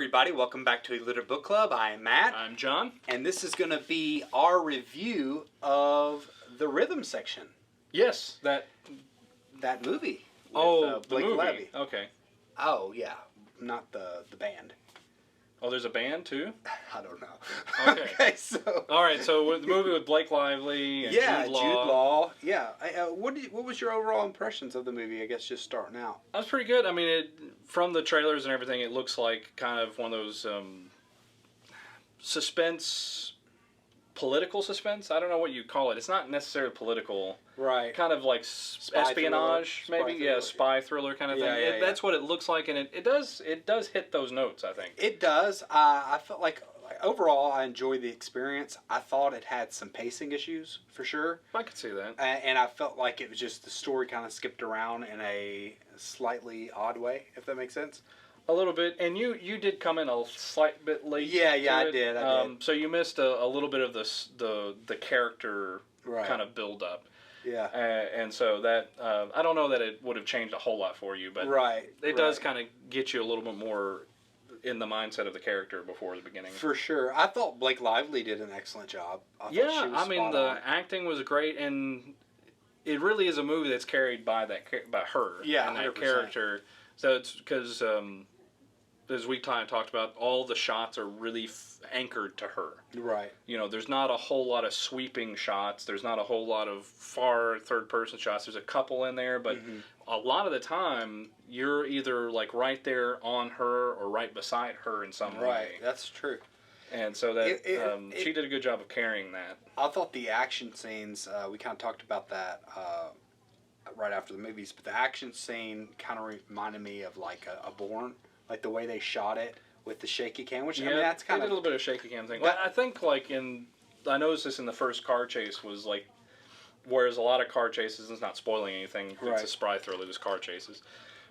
everybody, welcome back to Illiterate Book Club. I am Matt. I'm John. And this is going to be our review of the rhythm section. Yes, that movie with the Blake movie. Lively. Okay. Oh, yeah. Not the band. Oh, there's a band too? I don't know. Okay. So... All right, so the movie with Blake Lively and yeah, Jude Law. Jude Law. Yeah. What was your overall impressions of the movie, I guess, just starting out? That was pretty good. I mean, from the trailers and everything, it looks like kind of one of those political suspense. I don't know what you call it. It's not necessarily political. Right. Kind of like espionage, maybe. Thriller. Yeah, spy thriller kind of thing. Yeah. That's what it looks like, and it does hit those notes, I think. It does. I felt like overall I enjoyed the experience. I thought it had some pacing issues for sure. I could see that. And I felt like it was just the story kind of skipped around in a slightly odd way, if that makes sense. A little bit, and you did come in a slight bit late. Yeah, I it. did. So you missed a little bit of the character kind of build up. Yeah. And so that I don't know that it would have changed a whole lot for you, but it does kind of get you a little bit more in the mindset of the character before the beginning. For sure. I thought Blake Lively did an excellent job. I mean the acting was great, and it really is a movie that's carried by her. Yeah, and that 100%. character. So it's because as we talked about, all the shots are really anchored to her. Right. You know, there's not a whole lot of sweeping shots. There's not a whole lot of far third-person shots. There's a couple in there, but a lot of the time, you're either like right there on her or right beside her in some way. Right, that's true. And so that she did a good job of carrying that. I thought the action scenes, we kind of talked about that right after the movies, but the action scene kind of reminded me of like a Bourne. Like the way they shot it with the shaky cam, which I mean that's kind of a little bit of shaky cam thing. Well, I think like I noticed this in the first car chase was like, whereas a lot of car chases, and it's not spoiling anything, it's a spy thriller, just car chases.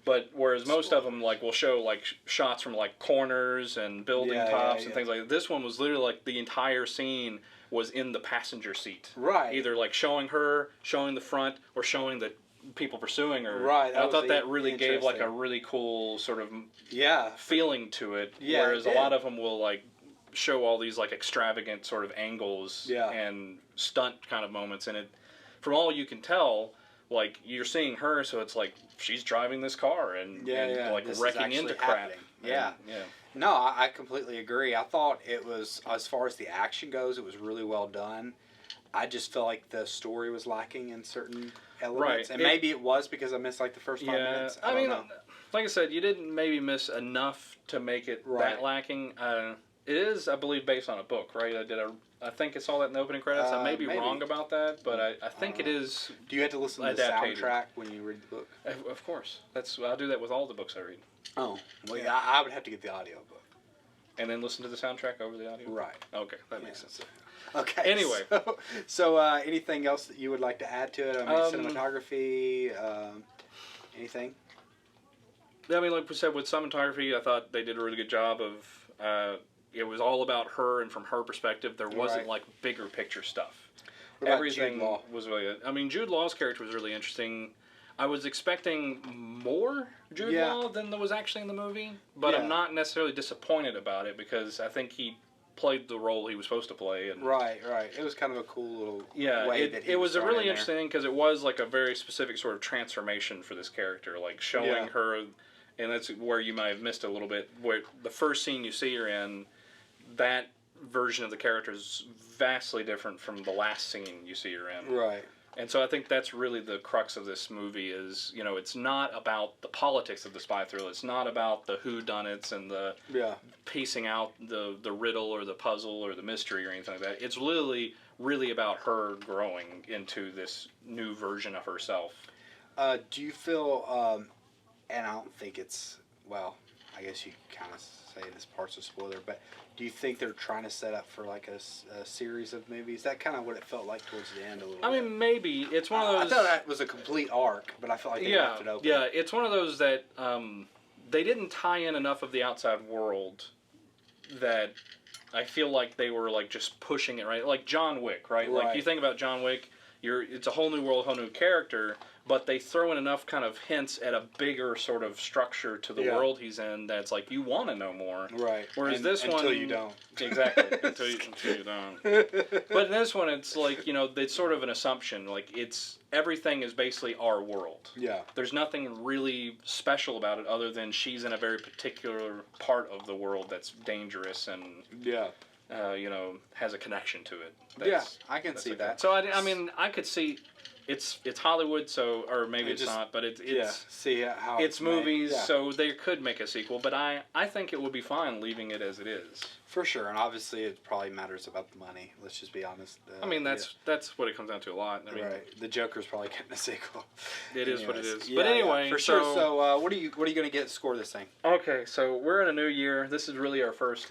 But whereas most of them like will show like shots from like corners and building tops and things like that. This one was literally like the entire scene was in the passenger seat. Right. Either like showing her, showing the front, or showing the people pursuing her. Right. I thought that really gave like a really cool sort of feeling to it. Yeah. Whereas a lot of them will like show all these like extravagant sort of angles and stunt kind of moments in it. From all you can tell, like you're seeing her, so it's like she's driving this car and like this wrecking into crap. Yeah. No, I completely agree. I thought it was, as far as the action goes, it was really well done. I just felt like the story was lacking in certain elements. And maybe it was because I missed like the first 5 minutes. I mean, like I said, you didn't maybe miss enough to make it that lacking. It is, I believe, based on a book, right? I think I saw that in the opening credits. I may be wrong about that, but I think it is. Do you have to listen to the soundtrack when you read the book? Of course. I'll do that with all the books I read. Oh, well, yeah, I would have to get the audio book. And then listen to the soundtrack over the audio? Right. Okay, that makes sense. Okay. Anyway. So anything else that you would like to add to it? I mean, cinematography, anything? Yeah, I mean, like we said, with cinematography, I thought they did a really good job of, it was all about her, and from her perspective, there wasn't like bigger picture stuff. Everything was really good. I mean, Jude Law's character was really interesting. I was expecting more Jude Law than there was actually in the movie, but I'm not necessarily disappointed about it because I think he played the role he was supposed to play. And right. It was kind of a cool little way that he it was a really in interesting thing because it was like a very specific sort of transformation for this character, like showing her, and that's where you might have missed a little bit, where the first scene you see her in, that version of the character is vastly different from the last scene you see her in. Right. And so I think that's really the crux of this movie is, you know, it's not about the politics of the spy thriller. It's not about the whodunits and the piecing out the riddle or the puzzle or the mystery or anything like that. It's really about her growing into this new version of herself. Do you feel, and I don't think it's, well, I guess you kind of say this part's a spoiler, but do you think they're trying to set up for like a series of movies? That kind of what it felt like towards the end a little bit. I mean, maybe. It's one of those... I thought that was a complete arc, but I felt like they left it open. Yeah, it's one of those that they didn't tie in enough of the outside world that I feel like they were like just pushing it, right? Like John Wick, right? Like you think about John Wick, it's a whole new world, whole new character, but they throw in enough kind of hints at a bigger sort of structure to the world he's in that's like you want to know more. Right. Whereas this one, until you don't. Exactly. until you don't. But in this one, it's like it's sort of an assumption. Like everything is basically our world. Yeah. There's nothing really special about it other than she's in a very particular part of the world that's dangerous and has a connection to it. I can see that. So I mean, I could see it's Hollywood, so or maybe it's not, but it's see how it's movies, so they could make a sequel. But I think it would be fine leaving it as it is. For sure, and obviously it probably matters about the money. Let's just be honest. I mean, that's what it comes down to a lot. I mean, right. The Joker's probably getting a sequel. It is what it is. But anyway, for sure. So what are you going to get to score this thing? Okay, so we're in a new year. This is really our first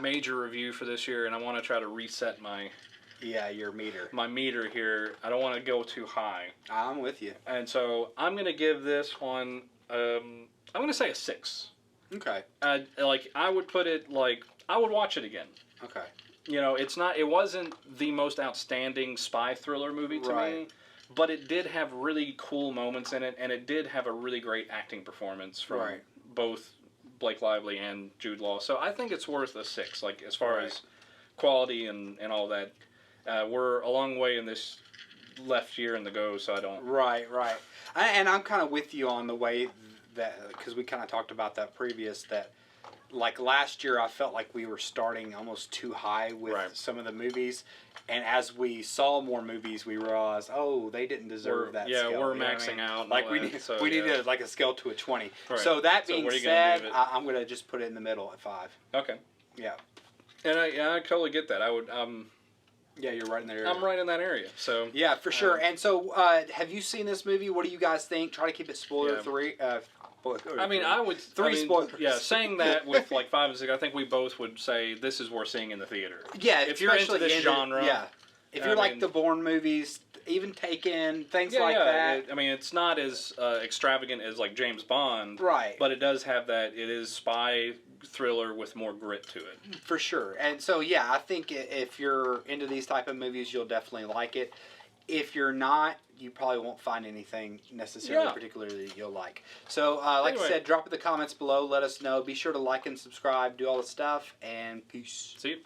major review for this year, and I want to try to reset my your meter. My meter here. I don't want to go too high. I'm with you. And so I'm going to give this one. I'm going to say a 6. Okay. I would put it I would watch it again. Okay. It wasn't the most outstanding spy thriller movie to me, but it did have really cool moments in it, and it did have a really great acting performance from both Blake Lively and Jude Law. So I think it's worth a 6, as far as quality and all that. We're a long way in this left year in the go, so I don't... Right. And I'm kind of with you on the way that, because we kind of talked about that previous, that last year I felt like we were starting almost too high with some of the movies, and as we saw more movies we realized, they didn't deserve that scale. We're maxing out. We need a scale to a 20. Right. So that being said, I'm going to just put it in the middle at 5. Okay. Yeah. And I totally get that. I would... yeah, you're right in that area. I'm right in that area, so... Yeah, for sure. And so, have you seen this movie? What do you guys think? Try to keep it spoiler-free. I mean, I would... spoilers. Yeah, saying that with 5 and 6, I think we both would say this is worth seeing in the theater. Yeah, if you're into this genre... Yeah. If you're like the Bourne movies, even Taken, things like that. I mean, it's not as extravagant as James Bond. Right. But it does have that. It is spy thriller with more grit to it. For sure. And so, I think if you're into these type of movies, you'll definitely like it. If you're not, you probably won't find anything necessarily particularly that you'll like. So, I said, drop in the comments below. Let us know. Be sure to like and subscribe. Do all the stuff. And peace. See you.